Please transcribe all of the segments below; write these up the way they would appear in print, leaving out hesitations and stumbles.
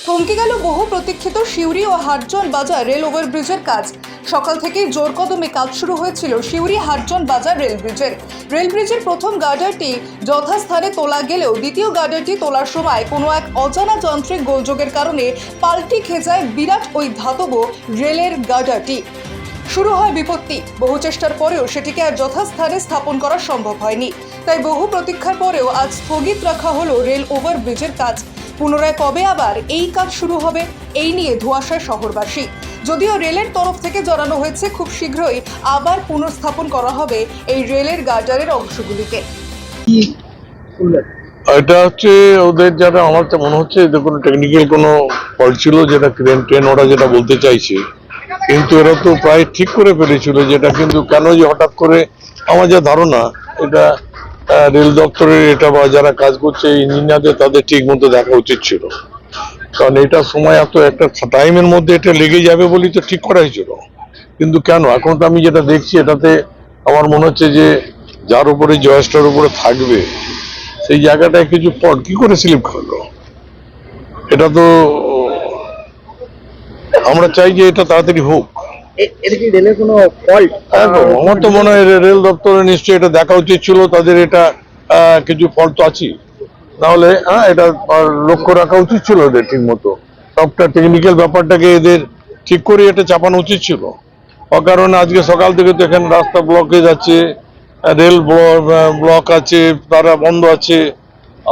থমকে গেল বহু প্রতীক্ষিত সিউড়ি ও হাটজন বাজার রেল ওভারব্রিজের কাজ। সকাল থেকেই জোর কদমে কাজ শুরু হয়েছিল সিউড়ি হাটজন বাজার রেল ব্রিজের প্রথম গার্ডারটি যথাস্থানে তোলা গেলেও দ্বিতীয় গার্ডারটি তোলার সময় কোনো এক অজানা যান্ত্রিক গোলযোগের কারণে পাল্টি খেয়ে যায় বিরাট ওই ধাতব রেলের গার্ডারটি। শুরু হয় বিপত্তি। বহু চেষ্টার পরেও সেটিকে আর যথাস্থানে স্থাপন করা সম্ভব হয়নি। তাই বহু প্রতীক্ষার পরেও আজ স্থগিত রাখা হলো রেল ওভারব্রিজের কাজ। পুনরায় কবে আবার এই কাজ শুরু হবে, এই নিয়ে ধোঁয়াশায় শহরবাসী। যদিও রেলের তরফ থেকে জানানো হয়েছে খুব শীঘ্রই আবার পুনঃস্থাপন করা হবে এই রেলের গার্ডারের অংশগুলিকে। এটা হচ্ছে ওদের যারা, আমার তো মনে হচ্ছে এদের কোনো টেকনিক্যাল কোনো ফল্ট ছিল, যেটা ট্রেন ওরা যেটা বলতে চাইছে, কিন্তু এরা তো প্রায় ঠিক করে ফেলেছিল যেটা, কিন্তু কেন যে হঠাৎ করে, আমার যা ধারণা এটা রেল দপ্তরের এটা বা যারা কাজ করছে ইঞ্জিনিয়ারদের, তাদের ঠিক মতো দেখা উচিত ছিল। কারণ এটা সময় এত একটা টাইমের মধ্যে এটা লেগে যাবে বলেই তো ঠিক করা হয়েছিল, কিন্তু কেন এখন তো আমি যেটা দেখছি এটাতে আমার মনে হচ্ছে যে যার উপরে জয়েসটার উপরে থাকবে সেই জায়গাটায় কিছু ফল্ট কি করে স্লিপ করলো। এটা তো আমরা চাই যে এটা তাড়াতাড়ি হোক। আমার তো মনে হয় রেল দপ্তরে নিশ্চয়ই এটা দেখা উচিত ছিল, তাদের এটা কিছু ফল্ট তো আছে, নাহলে এটা লক্ষ্য রাখা উচিত ছিল এদের ঠিক মতো। সবটা টেকনিক্যাল ব্যাপারটাকে এদের ঠিক করে এটা চাপানো উচিত ছিল। অকারণে আজকে সকাল থেকে তো এখানে রাস্তা ব্লকেজ আছে, রেল ব্লক আছে, তারা বন্ধ আছে,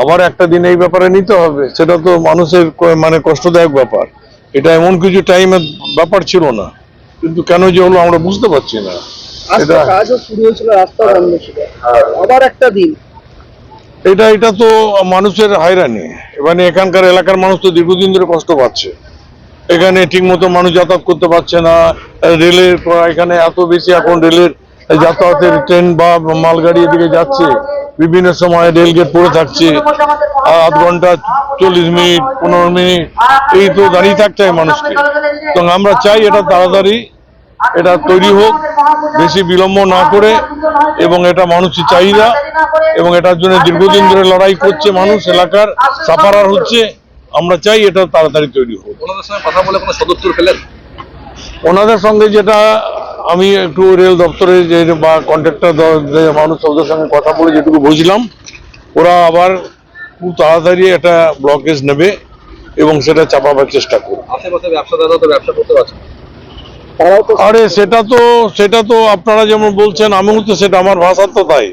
আবার একটা দিন এই ব্যাপারে নিতে হবে, সেটা তো মানুষের মানে কষ্টদায়ক ব্যাপার। এটা এমন কিছু টাইমের ব্যাপার ছিল না, কিন্তু কেন যে হলো আমরা বুঝতে পারছি না। এটা কাজও শুরু হয়েছিল, রাস্তা বন্ধ ছিল, আবার একটা দিন। এটা তো মানুষের হয়রানি। মানে এখানকার এলাকার মানুষ তো দীর্ঘদিন ধরে কষ্ট পাচ্ছে। এখানে ঠিক মতো মানুষ যাতায়াত করতে পারছে না। রেলের এখানে এত বেশি এখন রেলের যাতায়াতের ট্রেন বা মালগাড়ি এদিকে যাচ্ছে, বিভিন্ন সময় রেল গেট পড়ে থাকছে, আধ ঘন্টা 40 মিনিট 15 মিনিট এই তো দাঁড়িয়ে থাকতে হয় মানুষকে। তো আমরা চাই এটা তাড়াতাড়ি এটা তৈরি হোক, বেশি বিলম্ব না করে, এবং এটা মানুষের চাহিদা, এবং এটার জন্য দীর্ঘদিন ধরে লড়াই করছে মানুষ, এলাকার সাফারার হচ্ছে। আমরা চাই এটা তাড়াতাড়ি তৈরি হোক। ওনাদের সঙ্গে কথা বলে কোনো সদুত্তর পেলেন? ওনাদের সঙ্গে যেটা আমি একটু রেল দপ্তরে যে বা কন্ট্রাক্টর মানুষ, ওদের সঙ্গে কথা বলে যেটুকু বুঝলাম, ওরা আবার খুব তাড়াতাড়ি একটা ব্লকেজ নেবে এবং সেটা চাপাবার চেষ্টা করবে। আশেপাশে ব্যবসাদাররা তো ব্যবসা করতে পারছে। আরে সেটা তো আপনারা যেমন বলছেন, আমিও তো সেটা, আমার ভাষা তো তাই।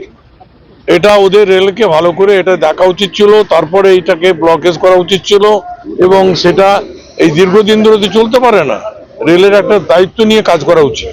এটা ওদের রেলকে ভালো করে এটা দেখা উচিত ছিল, তারপরে এইটাকে ব্লকেজ করা উচিত ছিল, এবং সেটা এই দীর্ঘদিন ধরে তো চলতে পারে না। রেলের একটা দায়িত্ব নিয়ে কাজ করা উচিত।